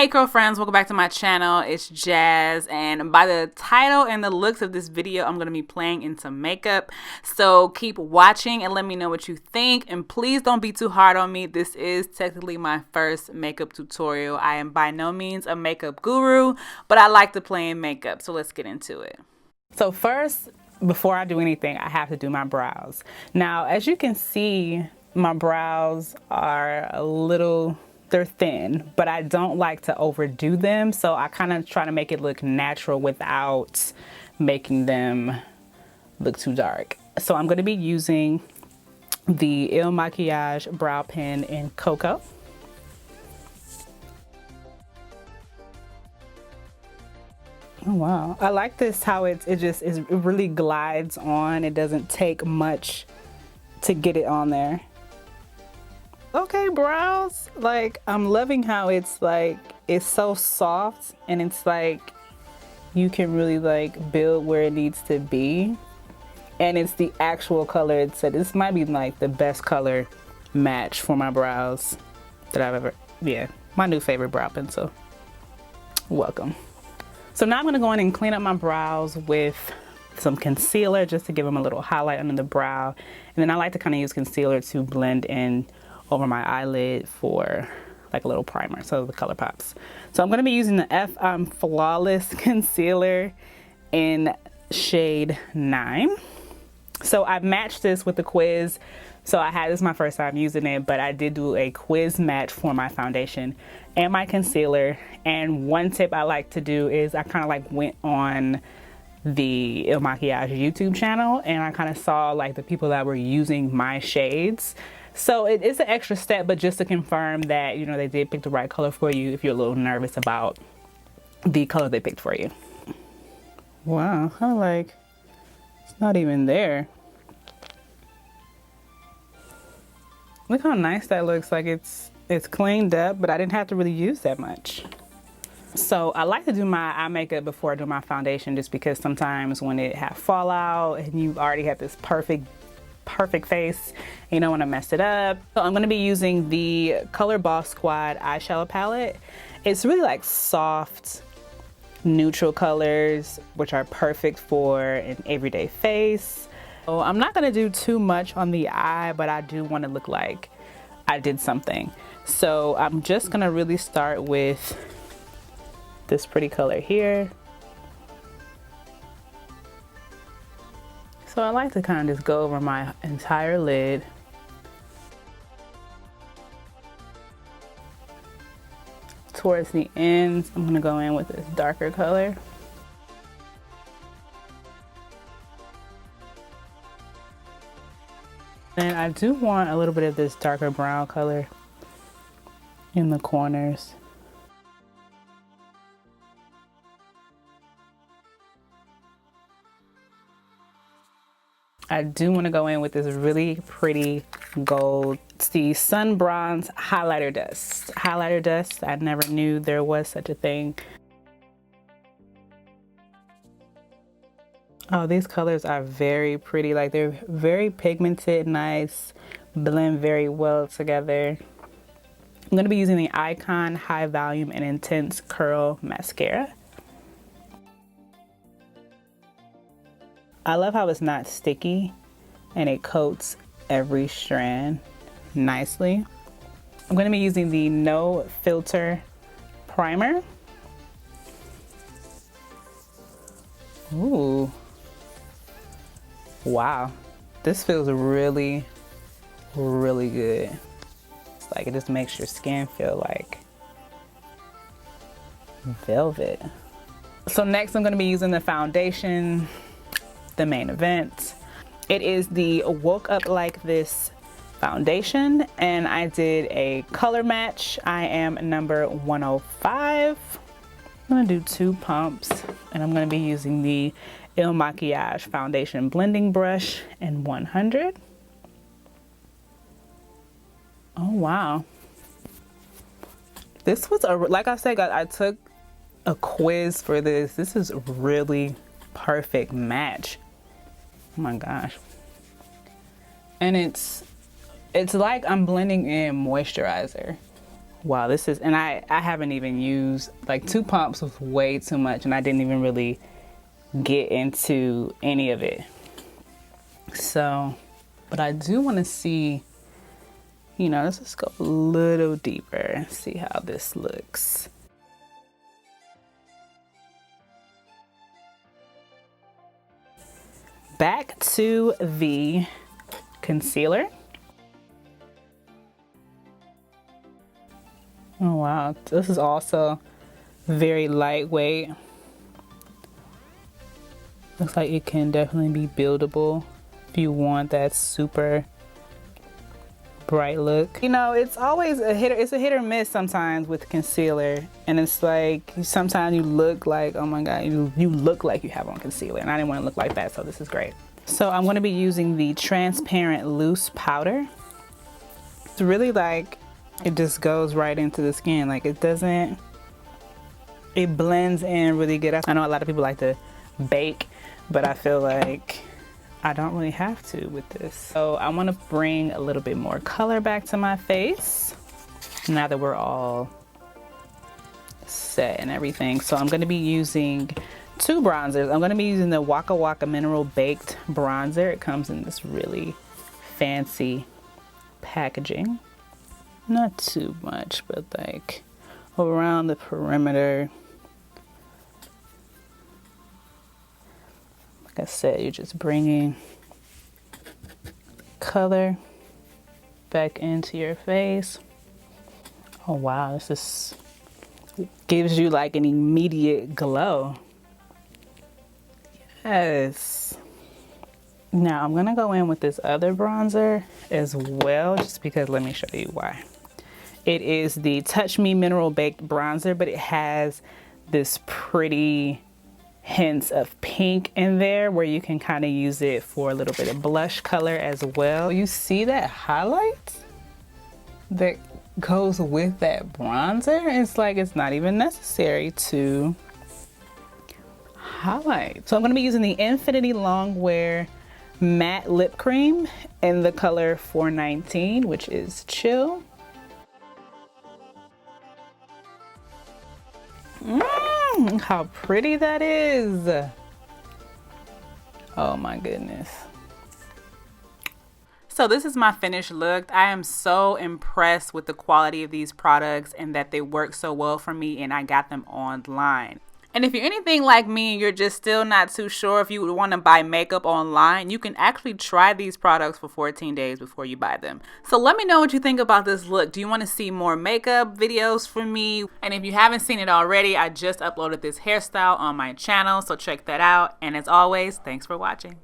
Hey curl friends, welcome back to my channel. It's Jazz, and by the title and the looks of this video, I'm going to be playing in some makeup. So keep watching and let me know what you think, and please don't be too hard on me. This is technically my first makeup tutorial. I am by no means a makeup guru, but I like to play in makeup, so let's get into it. So first, before I do anything, I have to do my brows. Now, as you can see, my brows are they're thin, but I don't like to overdo them, so I kind of try to make it look natural without making them look too dark. So I'm going to be using the Ilmakiage brow pen in Cocoa. Oh wow, I like this how it really glides on. It doesn't take much to get it on there. Okay, brows, like I'm loving how it's so soft, and it's like you can really like build where it needs to be, and it's the actual color. So this might be like the best color match for my brows that I've ever, my new favorite brow pencil. Welcome. So now I'm going to go in and clean up my brows with some concealer just to give them a little highlight under the brow, and then I like to kind of use concealer to blend in over my eyelid for like a little primer so the color pops. So I'm going to be using the Flawless concealer in shade 9. So I've matched this with the quiz. So this is my first time using it, but I did do a quiz match for my foundation and my concealer. And one tip I like to do is I kind of like went on the Ilmakiage YouTube channel, and I kind of saw like the people that were using my shades. So it is an extra step, but just to confirm that, you know, they did pick the right color for you if you're a little nervous about the color they picked for you. Wow, it's not even there. Look how nice that looks. Like it's cleaned up, but I didn't have to really use that much. So I like to do my eye makeup before I do my foundation, just because sometimes when it have fallout and you already have this perfect face, you don't want to mess it up. So I'm going to be using the Color Boss Squad eyeshadow palette. It's really like soft neutral colors, which are perfect for an everyday face. So I'm not going to do too much on the eye, but I do want to look like I did something. So I'm just going to really start with this pretty color here. So I like to kind of just go over my entire lid. Towards the ends, I'm gonna go in with this darker color. And I do want a little bit of this darker brown color in the corners. I do want to go in with this really pretty gold. It's the Sun Bronze Highlighter Dust. Highlighter dust, I never knew there was such a thing. Oh, these colors are very pretty. Like they're very pigmented, nice, blend very well together. I'm going to be using the Icon High Volume and Intense Curl Mascara. I love how it's not sticky and it coats every strand nicely. I'm going to be using the No Filter Primer. Ooh. Wow. This feels really, really good. It's like it just makes your skin feel like velvet. So next I'm going to be using the foundation, the main event. It is the Woke Up Like This foundation, and I did a color match. I am number 105. I'm gonna do 2 pumps, and I'm gonna be using the Ilmakiage foundation blending brush in 100. Oh wow, this was like I said, guys, I took a quiz for this. This is really perfect match. Oh my gosh. And it's like I'm blending in moisturizer. Wow, this is, and I haven't even used, like 2 pumps was way too much and I didn't even really get into any of it. So, but I do want to see, you know, let's just go a little deeper and see how this looks. Back to the concealer. Oh wow, this is also very lightweight. Looks like it can definitely be buildable if you want that super bright look. You know, it's always a hit or miss sometimes with concealer, and it's like sometimes you look like, oh my god, you look like you have on concealer, and I didn't want to look like that, so this is great. So I'm going to be using the transparent loose powder. It's really like, it just goes right into the skin. Like it blends in really good. I know a lot of people like to bake, but I feel like I don't really have to with this. So I want to bring a little bit more color back to my face now that we're all set and everything. So I'm going to be using 2 bronzers. I'm going to be using the Waka Waka Mineral Baked Bronzer. It comes in this really fancy packaging. Not too much, but like around the perimeter. Like I said, you're just bringing color back into your face. Oh wow, this gives you like an immediate glow. Yes. Now I'm gonna go in with this other bronzer as well, just because, let me show you why. It is the Touch Me Mineral Baked Bronzer, but it has this pretty hints of pink in there where you can kind of use it for a little bit of blush color as well. You see that highlight that goes with that bronzer? It's like it's not even necessary to highlight. So I'm going to be using the Infinity Longwear Matte Lip Cream in the color 419, which is Chill. How pretty that is. Oh my goodness. So this is my finished look. I am so impressed with the quality of these products and that they work so well for me, and I got them online. And if you're anything like me and you're just still not too sure if you would want to buy makeup online, you can actually try these products for 14 days before you buy them. So let me know what you think about this look. Do you want to see more makeup videos from me? And if you haven't seen it already, I just uploaded this hairstyle on my channel, so check that out. And as always, thanks for watching.